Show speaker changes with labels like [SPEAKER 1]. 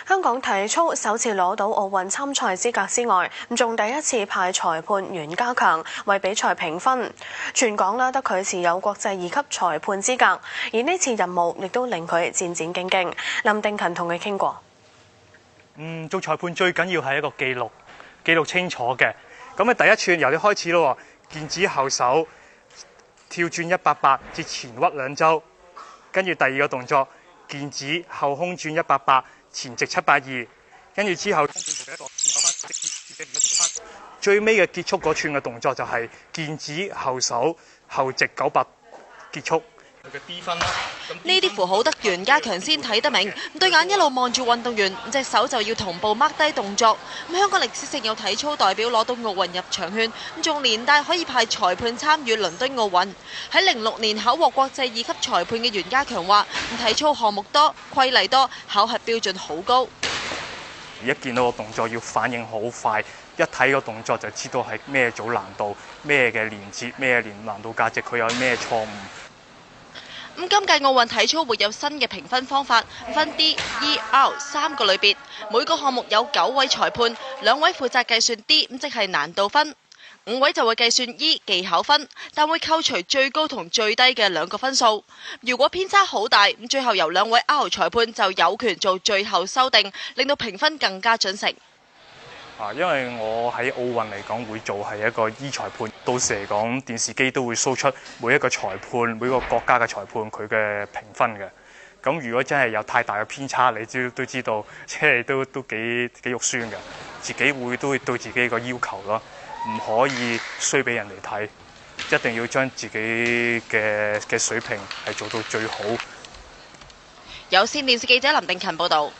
[SPEAKER 1] 香港體操首次攞到奧運參賽資格之外，仲第一次派裁判袁家強為比賽評分。全港得佢持有國際2級裁判資格，而呢次任務亦都令佢戰戰兢兢。林定勤同佢傾過。
[SPEAKER 2] 做裁判最緊要係一個記錄清楚嘅。咁啊，第一串由你開始咯，健指後手跳轉180至前屈2周，跟住第二個動作健指後空轉180。前直782，跟住之後最尾嘅結束嗰串嘅動作就係健指後手後直90結束。佢嘅 D 分啦，
[SPEAKER 3] 呢啲符號得袁家強先睇得明，對眼一路望住運動員，隻手就要同步 mark 低動作。香港歷史性有體操代表攞到奧運入場券，仲連帶可以派裁判參與倫敦奧運。喺06年考獲國際2級裁判嘅袁家強話：體操項目多，規例多，考核標準好高。
[SPEAKER 2] 一見到個動作要反應好快，一睇個動作就知道係咩組難度、咩嘅連接、咩難度價值，佢有咩錯誤。
[SPEAKER 3] 今屆奧運體操會有新嘅評分方法，分 D、E、R 3個類別，每個項目有9位裁判，2位負責計算 D， 即係難度分，5位就會計算 E 技巧分，但會扣除最高同最低嘅2個分數。如果偏差好大，最後由2位 R 裁判就有權做最後修訂，令到評分更加準成。
[SPEAKER 2] 因為我喺奧運嚟講會做係一個 E 裁判，到時嚟講電視機都會 show 出每一個裁判每個國家嘅裁判佢嘅評分嘅。咁如果真係有太大嘅偏差，你都知道，即係都幾肉酸嘅。自己都會對自己個要求咯，唔可以衰俾人哋睇，一定要將自己嘅水平係做到最好。
[SPEAKER 3] 有線電視記者林定勤報導。